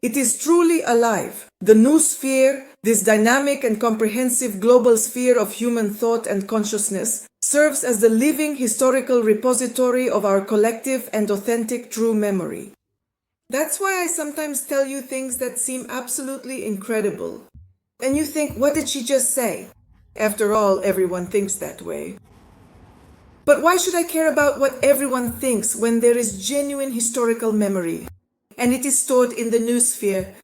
It is truly alive. The new sphere, this dynamic and comprehensive global sphere of human thought and consciousness, serves as the living historical repository of our collective and authentic true memory. That's why I sometimes tell you things that seem absolutely incredible. And you think, what did she just say? After all, everyone thinks that way. But why should I care about what everyone thinks when there is genuine historical memory, and it is stored in the new sphere?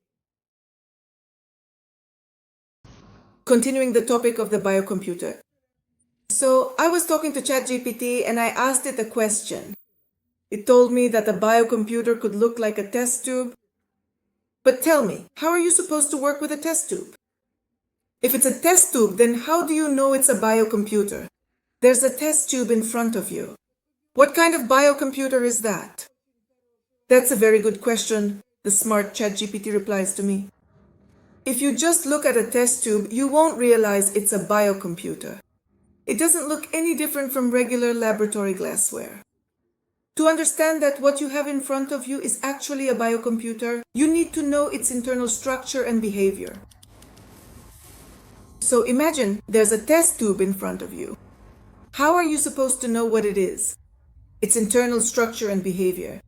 Continuing the topic of the biocomputer. So I was talking to ChatGPT and I asked it a question. It told me that a biocomputer could look like a test tube. But tell me, how are you supposed to work with a test tube? If it's a test tube, then how do you know it's a biocomputer? There's a test tube in front of you. What kind of biocomputer is that? That's a very good question, the smart ChatGPT replies to me. If you just look at a test tube, you won't realize it's a biocomputer. It doesn't look any different from regular laboratory glassware. To understand that what you have in front of you is actually a biocomputer, you need to know its internal structure and behavior. So imagine there's a test tube in front of you. How are you supposed to know what it is? Its internal structure and behavior.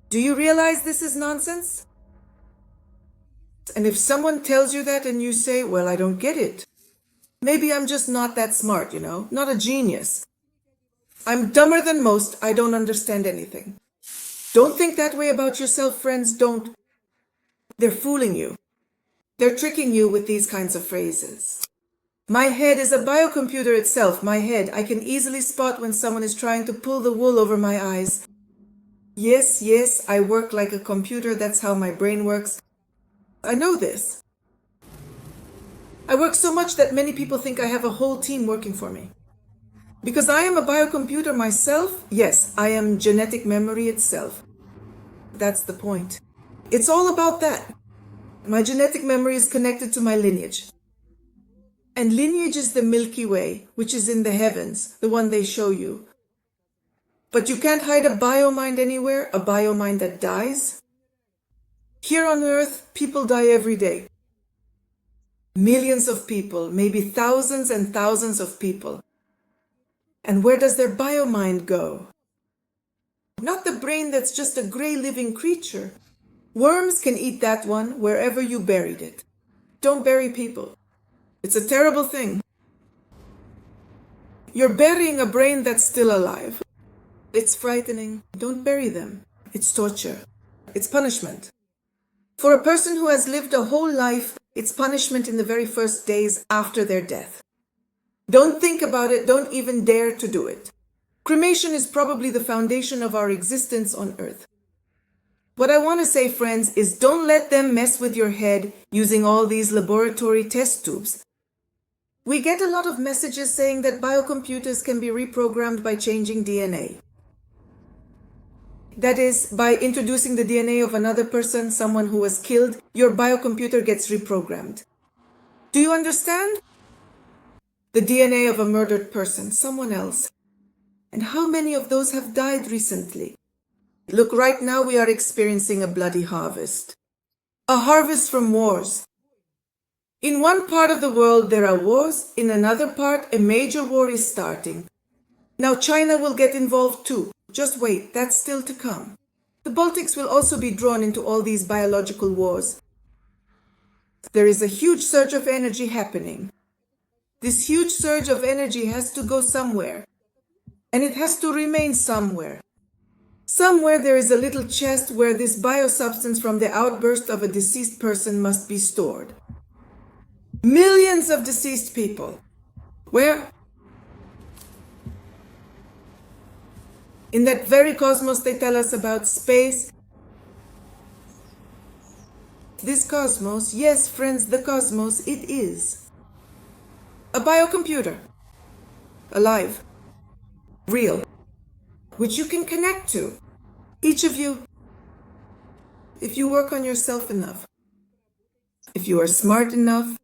Do you realize this is nonsense? And if someone tells you that and you say, well, I don't get it. Maybe I'm just not that smart, not a genius. I'm dumber than most, I don't understand anything. Don't think that way about yourself, friends, don't. They're fooling you. They're tricking you with these kinds of phrases. My head is a biocomputer itself, my head. I can easily spot when someone is trying to pull the wool over my eyes. Yes, I work like a computer, that's how my brain works. I know this. I work so much that many people think I have a whole team working for me. Because I am a biocomputer myself, yes, I am genetic memory itself. That's the point. It's all about that. My genetic memory is connected to my lineage. And lineage is the Milky Way, which is in the heavens, the one they show you. But you can't hide a biomind anywhere, a biomind that dies. Here on Earth, people die every day. Millions of people, maybe thousands and thousands of people. And where does their biomind go? Not the brain that's just a gray living creature. Worms can eat that one wherever you buried it. Don't bury people. It's a terrible thing. You're burying a brain that's still alive. It's frightening. Don't bury them. It's torture. It's punishment. For a person who has lived a whole life, it's punishment in the very first days after their death. Don't think about it. Don't even dare to do it. Cremation is probably the foundation of our existence on Earth. What I want to say, friends, is don't let them mess with your head using all these laboratory test tubes. We get a lot of messages saying that biocomputers can be reprogrammed by changing DNA. That is, by introducing the DNA of another person, someone who was killed, your biocomputer gets reprogrammed. Do you understand? The DNA of a murdered person, someone else. And how many of those have died recently? Look, right now we are experiencing a bloody harvest. A harvest from wars. In one part of the world there are wars, in another part a major war is starting. Now China will get involved too. Just wait, that's still to come. The Baltics will also be drawn into all these biological wars. There is a huge surge of energy happening. This huge surge of energy has to go somewhere. And it has to remain somewhere. Somewhere there is a little chest where this biosubstance from the outburst of a deceased person must be stored. Millions of deceased people. Where? In that very cosmos they tell us about, space. This cosmos, yes, friends, the cosmos, it is a biocomputer. Alive. Real. Which you can connect to. Each of you. If you work on yourself enough. If you are smart enough,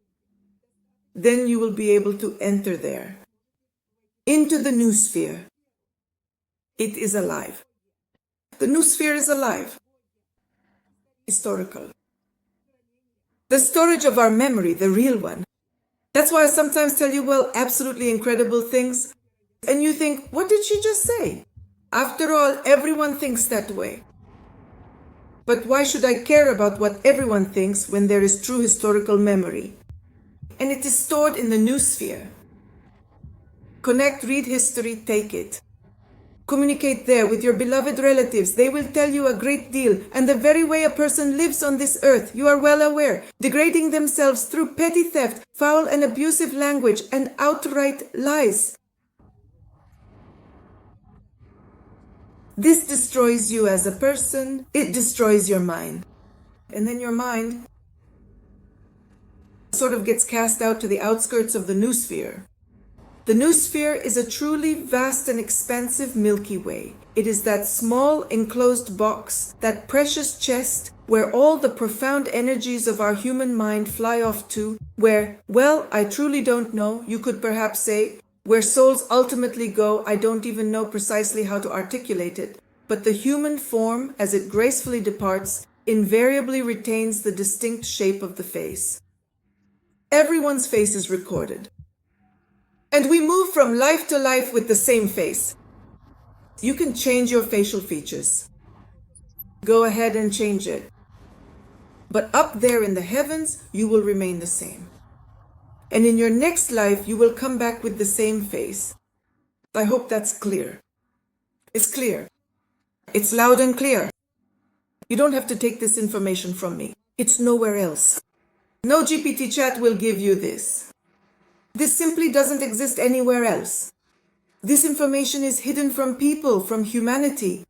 then you will be able to enter there. Into the new sphere. It is alive. The new sphere is alive. Historical. The storage of our memory, the real one. That's why I sometimes tell you, well, absolutely incredible things. And you think, what did she just say? After all, everyone thinks that way. But why should I care about what everyone thinks when there is true historical memory? And it is stored in the noosphere. Connect, read history, take it. Communicate there with your beloved relatives. They will tell you a great deal. And the very way a person lives on this earth, you are well aware, degrading themselves through petty theft, foul and abusive language, and outright lies. This destroys you as a person. It destroys your mind. And then your mind sort of gets cast out to the outskirts of the noosphere. The noosphere is a truly vast and expansive Milky Way. It is that small enclosed box, that precious chest where all the profound energies of our human mind fly off to, where, well, I truly don't know, you could perhaps say, where souls ultimately go. I don't even know precisely how to articulate it, but the human form, as it gracefully departs, invariably retains the distinct shape of the face. Everyone's face is recorded. And we move from life to life with the same face. You can change your facial features. Go ahead and change it. But up there in the heavens, you will remain the same. And in your next life, you will come back with the same face. I hope that's clear. It's clear. It's loud and clear. You don't have to take this information from me. It's nowhere else. No GPT chat will give you this. This simply doesn't exist anywhere else. This information is hidden from people, from humanity.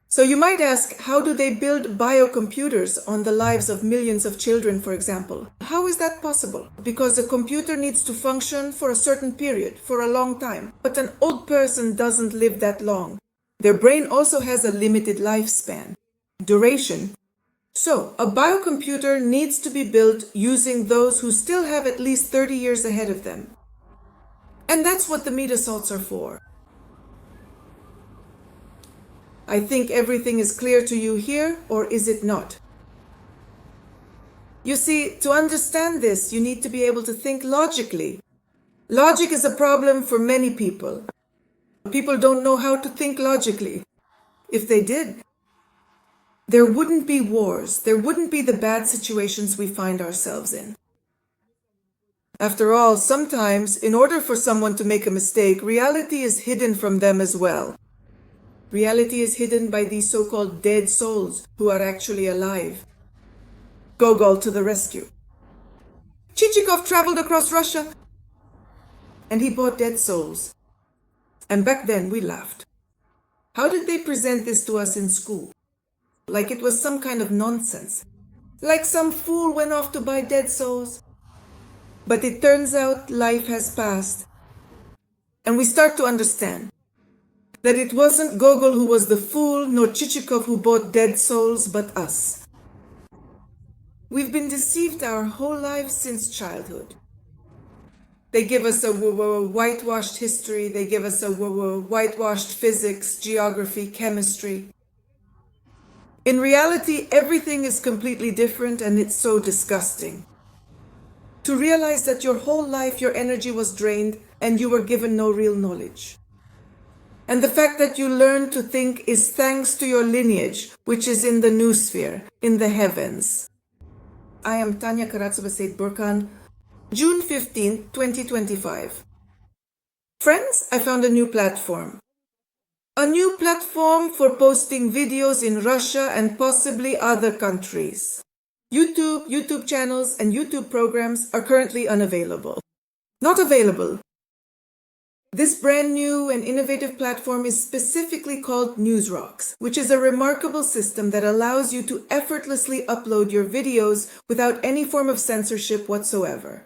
So you might ask, how do they build biocomputers on the lives of millions of children, for example? How is that possible? Because a computer needs to function for a certain period, for a long time. But an old person doesn't live that long. Their brain also has a limited lifespan, duration. So, a biocomputer needs to be built using those who still have at least 30 years ahead of them. And that's what the meat assaults are for. I think everything is clear to you here, or is it not? You see, to understand this, you need to be able to think logically. Logic is a problem for many people. People don't know how to think logically. If they did, there wouldn't be wars. There wouldn't be the bad situations we find ourselves in. After all, sometimes, in order for someone to make a mistake, reality is hidden from them as well. Reality is hidden by these so-called dead souls who are actually alive. Gogol to the rescue. Chichikov traveled across Russia and he bought dead souls. And back then we laughed. How did they present this to us in school? Like it was some kind of nonsense. Like some fool went off to buy dead souls. But it turns out life has passed. And we start to understand that it wasn't Gogol who was the fool, nor Chichikov who bought dead souls, but us. We've been deceived our whole lives since childhood. They give us a whitewashed history, they give us a whitewashed physics, geography, chemistry. In reality, everything is completely different, and it's so disgusting. To realize that your whole life your energy was drained and you were given no real knowledge. And the fact that you learned to think is thanks to your lineage, which is in the noosphere, in the heavens. I am Tanya Karatsubaseit Burkan, June 15, 2025. Friends, I found a new platform. A new platform for posting videos in Russia and possibly other countries. YouTube channels, and YouTube programs are currently unavailable. Not available. This brand new and innovative platform is specifically called NewsRocks, which is a remarkable system that allows you to effortlessly upload your videos without any form of censorship whatsoever.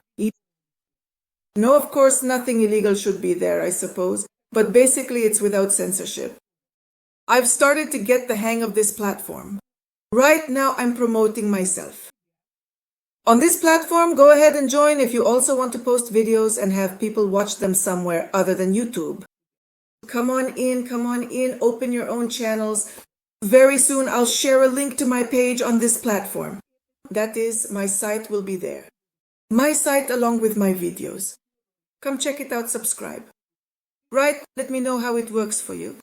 No, of course, nothing illegal should be there, I suppose, but basically it's without censorship. I've started to get the hang of this platform. Right now, I'm promoting myself. On this platform, go ahead and join if you also want to post videos and have people watch them somewhere other than YouTube. Come on in, open your own channels. Very soon, I'll share a link to my page on this platform. That is, my site will be there. My site along with my videos. Come check it out, subscribe. Right, let me know how it works for you.